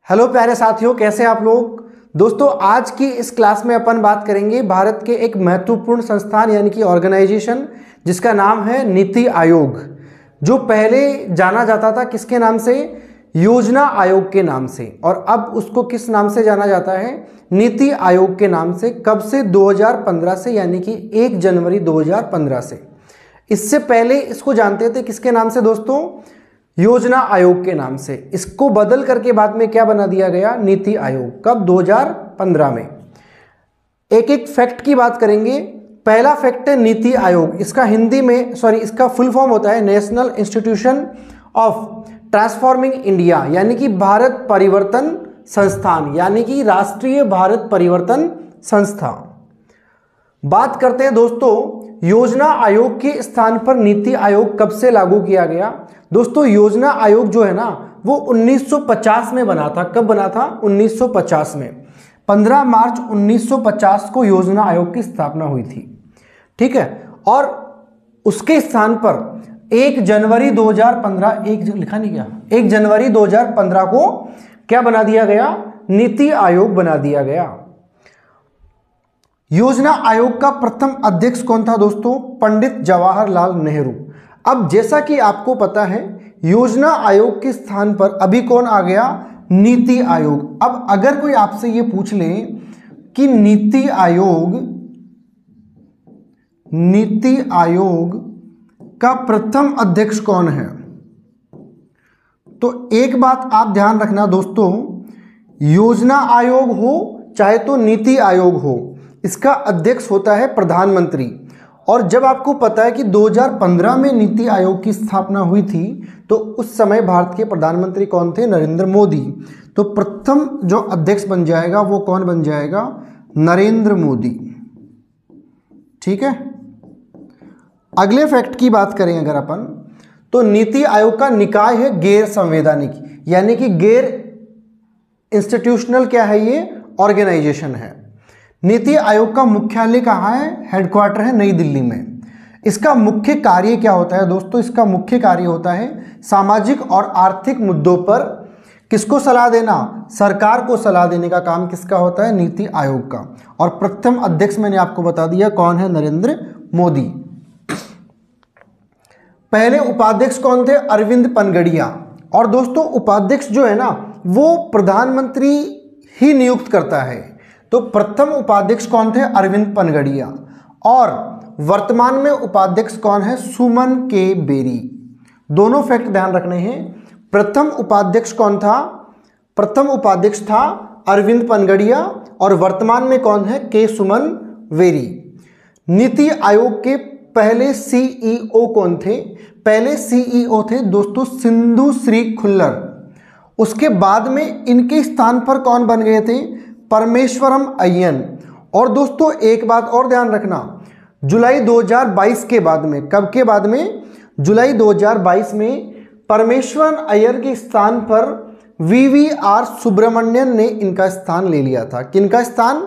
Hello प्यारे साथियों, कैसे आप लोग। दोस्तों, आज की इस क्लास में अपन बात करेंगे भारत के एक महत्वपूर्ण संस्थान यानी कि ऑर्गेनाइजेशन जिसका नाम है नीति आयोग, जो पहले जाना जाता था किसके नाम से, योजना आयोग के नाम से, और अब उसको किस नाम से जाना जाता है, नीति आयोग के नाम से। कब से? 2015 से, यानी कि 1 जनवरी 2015 से। इससे पहले इसको जानते थे किसके नाम से दोस्तों, योजना आयोग के नाम से। इसको बदल करके बाद में क्या बना दिया गया, नीति आयोग। कब? 2015 में। एक एक फैक्ट की बात करेंगे। पहला फैक्ट है नीति आयोग, इसका हिंदी में इसका फुल फॉर्म होता है national institution of transforming India, यानी कि भारत परिवर्तन संस्थान, यानी कि राष्ट्रीय भारत परिवर्तन संस्था। बात करते हैं दोस्तों, योजना आयोग के स्थान पर नीति आयोग कब से लागू किया गया। दोस्तों, योजना आयोग जो है ना, वो 1950 में बना था। कब बना था? 1950 में। 15 मार्च 1950 को योजना आयोग की स्थापना हुई थी, ठीक है। और उसके स्थान पर 1 जनवरी 2015, लिखा नहीं गया, 1 जनवरी 2015 को क्या बना दिया गया, नीति आयोग बना दिया गया। योजना आयोग का प्रथम अध्यक्ष कौन था दोस्तों? पंडित जवाहरलाल नेहरू। अब जैसा कि आपको पता है, योजना आयोग के स्थान पर अभी कौन आ गया, नीति आयोग। अब अगर कोई आपसे ये पूछ ले कि नीति आयोग का प्रथम अध्यक्ष कौन है, तो एक बात आप ध्यान रखना दोस्तों, योजना आयोग हो चाहे तो नीति आयोग हो, इसका अध्यक्ष होता है प्रधानमंत्री। और जब आपको पता है कि 2015 में नीति आयोग की स्थापना हुई थी, तो उस समय भारत के प्रधानमंत्री कौन थे? नरेंद्र मोदी। तो प्रथम जो अध्यक्ष बन जाएगा वो कौन बन जाएगा? नरेंद्र मोदी, ठीक है। अगले फैक्ट की बात करें अगर अपन, तो नीति आयोग का निकाय है गैर संवैधानिक, यानी कि गैर इंस्टीट्यूशनल क्या है, ये ऑर्गेनाइजेशन है। नीति आयोग का मुख्यालय कहाँ है? हेडक्वार्टर है नई दिल्ली में। इसका मुख्य कार्य क्या होता है दोस्तों? इसका मुख्य कार्य होता है सामाजिक और आर्थिक मुद्दों पर किसको सलाह देना, सरकार को सलाह देने का काम किसका होता है? नीति आयोग का। और प्रथम अध्यक्ष मैंने आपको बता दिया कौन है, नरेंद्र मोदी। पहले उपाध्यक्ष कौन थे? अरविंद पनगड़िया। और दोस्तों, उपाध्यक्ष जो है ना, वो प्रधानमंत्री ही नियुक्त करता है। तो प्रथम उपाध्यक्ष कौन थे? अरविंद पनगड़िया। और वर्तमान में उपाध्यक्ष कौन है? सुमन के बेरी। दोनों फैक्ट ध्यान रखने हैं। प्रथम उपाध्यक्ष कौन था? प्रथम उपाध्यक्ष था अरविंद पनगड़िया, और वर्तमान में कौन है? के सुमन वेरी। नीति आयोग के पहले सीईओ कौन थे? पहले सीईओ थे दोस्तों सिंधु श्री खुल्लर। उसके बाद में इनके स्थान पर कौन बन गए थे? परमेश्वरम अय्यर। और दोस्तों, एक बात और ध्यान रखना, जुलाई 2022 के बाद में, कब के बाद में? जुलाई 2022 में परमेश्वरन अय्यर के स्थान पर वीवीआर सुब्रमण्यन ने इनका स्थान ले लिया था। किनका स्थान?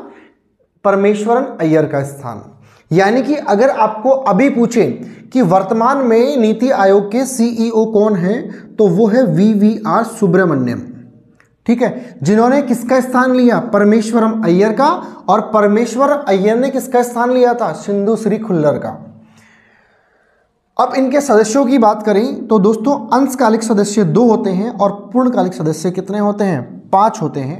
परमेश्वरन अय्यर का स्थान। यानी कि अगर आपको अभी पूछे कि वर्तमान में नीति आयोग के सीईओ कौन है, तो वो है वीवीआर सुब्रमण्यम, ठीक है। जिन्होंने किसका स्थान लिया? परमेश्वरम अय्यर का। और परमेश्वर अय्यर ने किसका स्थान लिया था? सिंधु श्री खुल्लर का। अब इनके सदस्यों की बात करें तो दोस्तों, अंशकालिक सदस्य 2 होते हैं और पूर्णकालिक सदस्य कितने होते हैं? 5 होते हैं।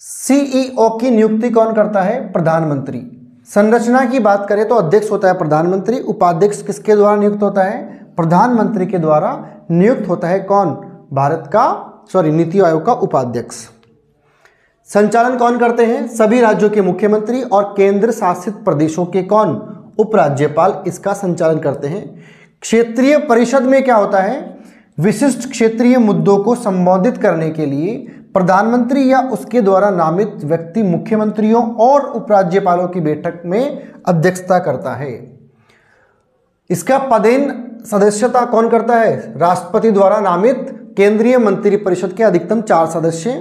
सीईओ की नियुक्ति कौन करता है? प्रधानमंत्री। संरचना की बात करें तो अध्यक्ष होता है प्रधानमंत्री। उपाध्यक्ष किसके द्वारा नियुक्त होता है? प्रधानमंत्री के द्वारा नियुक्त होता है। कौन? भारत का नीति आयोग का उपाध्यक्ष। संचालन कौन करते हैं? सभी राज्यों के मुख्यमंत्री और केंद्र शासित प्रदेशों के कौन? उपराज्यपाल इसका संचालन करते हैं। क्षेत्रीय परिषद में क्या होता है? विशिष्ट क्षेत्रीय मुद्दों को संबोधित करने के लिए प्रधानमंत्री या उसके द्वारा नामित व्यक्ति मुख्यमंत्रियों और उपराज्यपालों की बैठक में अध्यक्षता करता है। इसका पदेन सदस्यता कौन करता है? राष्ट्रपति द्वारा नामित केंद्रीय मंत्रिपरिषद के अधिकतम 4 सदस्य।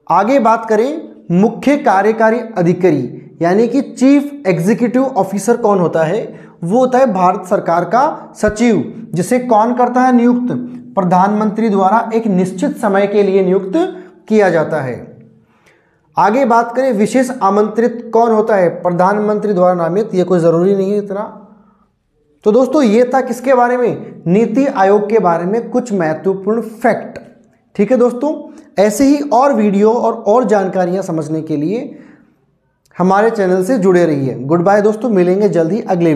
आगे बात करें, मुख्य कार्यकारी अधिकारी यानी कि चीफ एग्जीक्यूटिव ऑफिसर कौन होता है? वो होता है भारत सरकार का सचिव, जिसे कौन करता है नियुक्त? प्रधानमंत्री द्वारा एक निश्चित समय के लिए नियुक्त किया जाता है। आगे बात करें विशेष आमंत्रित कौन होता है, प्रधानमंत्री द्वारा नामित, ये कोई ज़रूरी नहीं है इतना। तो दोस्तों ये था किसके बारे में, नीति आयोग के बारे में कुछ महत्वपूर्ण फैक्ट। ठीक है दोस्तों, ऐसे ही और वीडियो और जानकारियां समझने के लिए हमारे चैनल से जुड़े रहिए। गुड बाय दोस्तों, मिलेंगे जल्द ही अगले